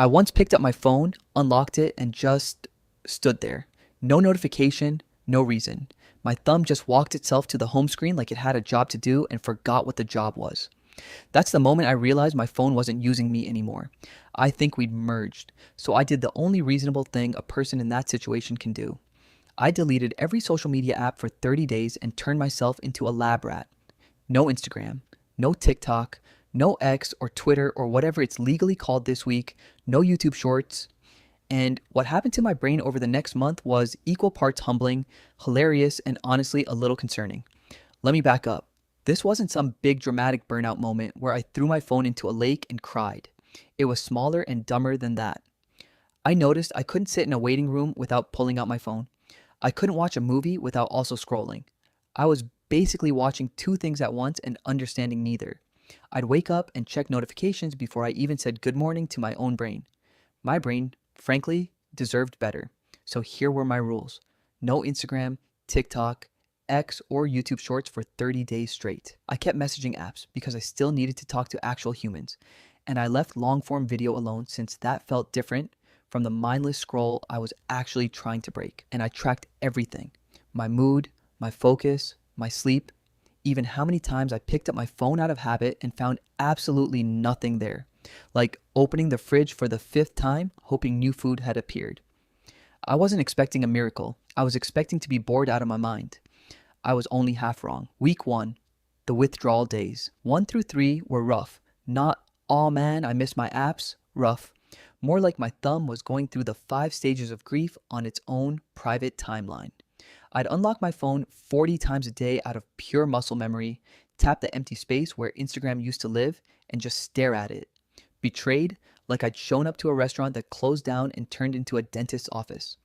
I once picked up my phone, unlocked it, and just stood there. No notification, no reason. My thumb just walked itself to the home screen like it had a job to do and forgot what the job was. That's the moment I realized my phone wasn't using me anymore. I think we'd merged, so I did the only reasonable thing a person in that situation can do. I deleted every social media app for 30 days and turned myself into a lab rat. No Instagram, no TikTok, no X or Twitter or whatever it's legally called this week, no YouTube Shorts. And what happened to my brain over the next month was equal parts humbling, hilarious, and honestly a little concerning. Let me back up. This wasn't some big dramatic burnout moment where I threw my phone into a lake and cried. It was smaller and dumber than that. I noticed I couldn't sit in a waiting room without pulling out my phone. I couldn't watch a movie without also scrolling. I was basically watching two things at once and understanding neither. I'd wake up and check notifications before I even said good morning to my own brain. My brain, frankly, deserved better. So here were my rules: no Instagram, TikTok, X, or YouTube Shorts for 30 days straight. I kept messaging apps because I still needed to talk to actual humans. And I left long form video alone since that felt different from the mindless scroll I was actually trying to break. And I tracked everything: my mood, my focus, my sleep, even how many times I picked up my phone out of habit and found absolutely nothing there. Like opening the fridge for the fifth time, hoping new food had appeared. I wasn't expecting a miracle. I was expecting to be bored out of my mind. I was only half wrong. Week 1, the withdrawal days. 1 through 3 were rough. Not, "aw man, I miss my apps," rough. More like my thumb was going through the 5 stages of grief on its own private timeline. I'd unlock my phone 40 times a day out of pure muscle memory, tap the empty space where Instagram used to live, and just stare at it. Betrayed, like I'd shown up to a restaurant that closed down and turned into a dentist's office.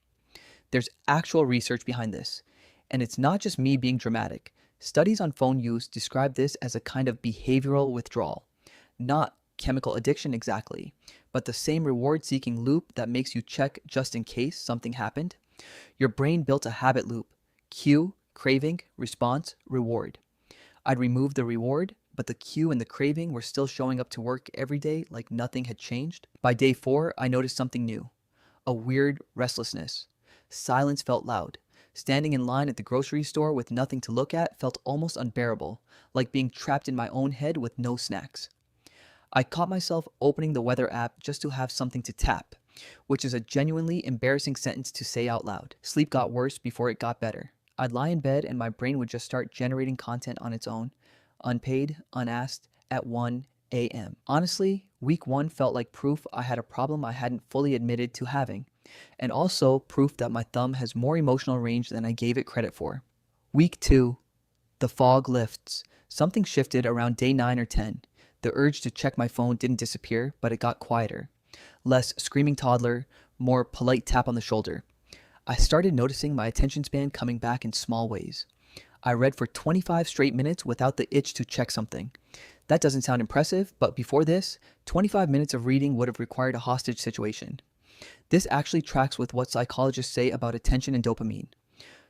There's actual research behind this, and it's not just me being dramatic. Studies on phone use describe this as a kind of behavioral withdrawal. Not chemical addiction exactly, but the same reward seeking loop that makes you check just in case something happened. Your brain built a habit loop: cue, craving, response, reward. I'd remove the reward, but the cue and the craving were still showing up to work every day like nothing had changed. By day 4, I noticed something new: a weird restlessness. Silence felt loud. Standing in line at the grocery store with nothing to look at felt almost unbearable, like being trapped in my own head with no snacks. I caught myself opening the weather app just to have something to tap, which is a genuinely embarrassing sentence to say out loud. Sleep got worse before it got better. I'd lie in bed and my brain would just start generating content on its own, unpaid, unasked, at 1 a.m. Honestly, week 1 felt like proof I had a problem I hadn't fully admitted to having, and also proof that my thumb has more emotional range than I gave it credit for. Week 2, the fog lifts. Something shifted around day 9 or 10. The urge to check my phone didn't disappear, but it got quieter. Less screaming toddler, more polite tap on the shoulder. I started noticing my attention span coming back in small ways. I read for 25 straight minutes without the itch to check something. That doesn't sound impressive, but before this, 25 minutes of reading would have required a hostage situation. This actually tracks with what psychologists say about attention and dopamine.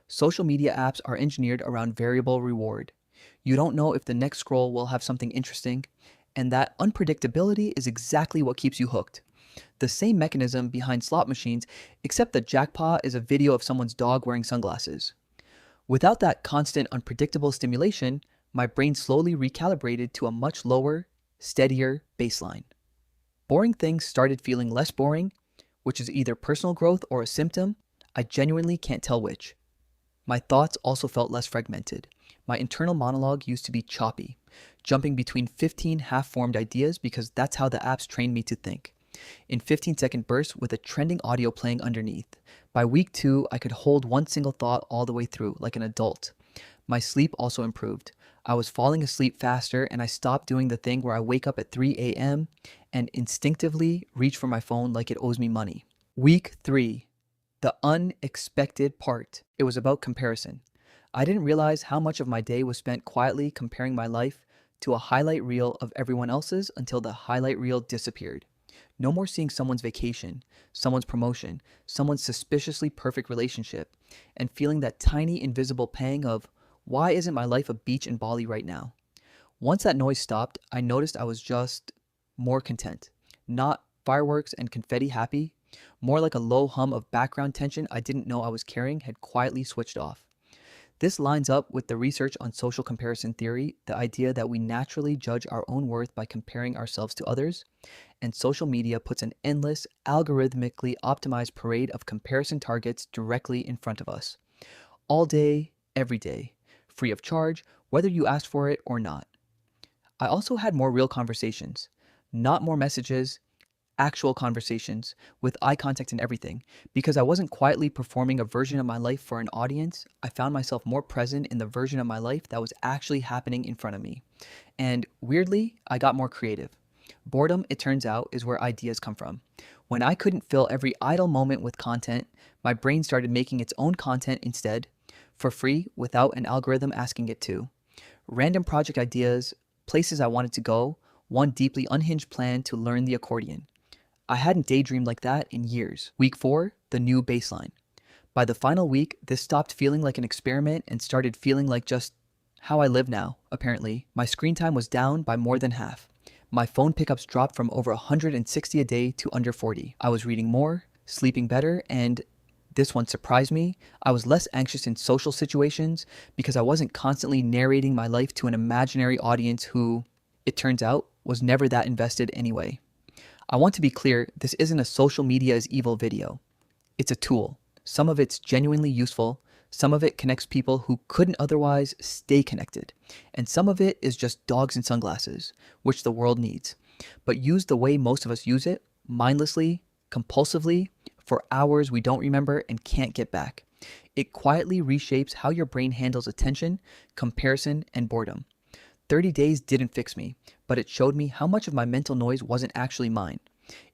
Social media apps are engineered around variable reward. You don't know if the next scroll will have something interesting, and that unpredictability is exactly what keeps you hooked. The same mechanism behind slot machines, except the jackpot is a video of someone's dog wearing sunglasses. Without that constant, unpredictable stimulation, my brain slowly recalibrated to a much lower, steadier baseline. Boring things started feeling less boring, which is either personal growth or a symptom. I genuinely can't tell which. My thoughts also felt less fragmented. My internal monologue used to be choppy, jumping between 15 half-formed ideas because that's how the apps trained me to think, in 15-second bursts with a trending audio playing underneath. By week 2, I could hold one single thought all the way through, like an adult. My sleep also improved. I was falling asleep faster, and I stopped doing the thing where I wake up at 3 a.m. and instinctively reach for my phone like it owes me money. Week 3, the unexpected part. It was about comparison. I didn't realize how much of my day was spent quietly comparing my life to a highlight reel of everyone else's until the highlight reel disappeared. No more seeing someone's vacation, someone's promotion, someone's suspiciously perfect relationship, and feeling that tiny invisible pang of, why isn't my life a beach in Bali right now? Once that noise stopped, I noticed I was just more content. Not fireworks and confetti happy, more like a low hum of background tension I didn't know I was carrying had quietly switched off. This lines up with the research on social comparison theory, the idea that we naturally judge our own worth by comparing ourselves to others, and social media puts an endless, algorithmically optimized parade of comparison targets directly in front of us. All day, every day, free of charge, whether you asked for it or not. I also had more real conversations, not more messages, actual conversations with eye contact and everything. Because I wasn't quietly performing a version of my life for an audience, I found myself more present in the version of my life that was actually happening in front of me. And weirdly, I got more creative. Boredom, it turns out, is where ideas come from. When I couldn't fill every idle moment with content, my brain started making its own content instead, for free, without an algorithm asking it to. Random project ideas, places I wanted to go, one deeply unhinged plan to learn the accordion. I hadn't daydreamed like that in years. Week 4, the new baseline. By the final week, this stopped feeling like an experiment and started feeling like just how I live now, apparently. My screen time was down by more than half. My phone pickups dropped from over 160 a day to under 40. I was reading more, sleeping better, and this one surprised me. I was less anxious in social situations because I wasn't constantly narrating my life to an imaginary audience who, it turns out, was never that invested anyway. I want to be clear, this isn't a social media is evil video. It's a tool. Some of it's genuinely useful. Some of it connects people who couldn't otherwise stay connected. And some of it is just dogs and sunglasses, which the world needs. But used the way most of us use it, mindlessly, compulsively, for hours we don't remember and can't get back. It quietly reshapes how your brain handles attention, comparison, and boredom. 30 days didn't fix me, but it showed me how much of my mental noise wasn't actually mine.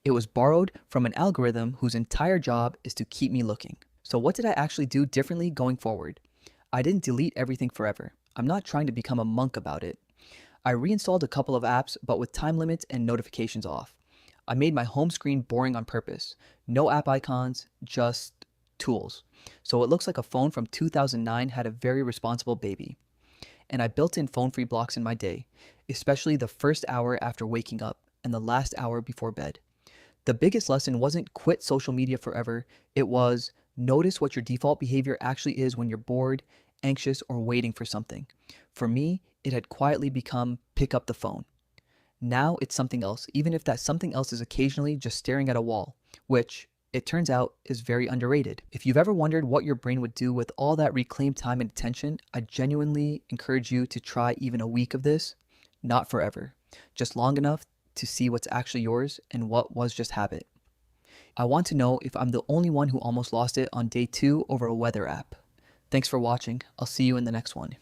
It was borrowed from an algorithm whose entire job is to keep me looking. So what did I actually do differently going forward? I didn't delete everything forever. I'm not trying to become a monk about it. I reinstalled a couple of apps, but with time limits and notifications off. I made my home screen boring on purpose. No app icons, just tools. So it looks like a phone from 2009 had a very responsible baby. And I built in phone-free blocks in my day, especially the first hour after waking up and the last hour before bed. The biggest lesson wasn't quit social media forever, it was notice what your default behavior actually is when you're bored, anxious, or waiting for something. For me, it had quietly become pick up the phone. Now it's something else, even if that something else is occasionally just staring at a wall, which, it turns out, is very underrated. If you've ever wondered what your brain would do with all that reclaimed time and attention, I genuinely encourage you to try even a week of this. Not forever, just long enough to see what's actually yours and what was just habit. I want to know if I'm the only one who almost lost it on day 2 over a weather app. Thanks for watching. I'll see you in the next one.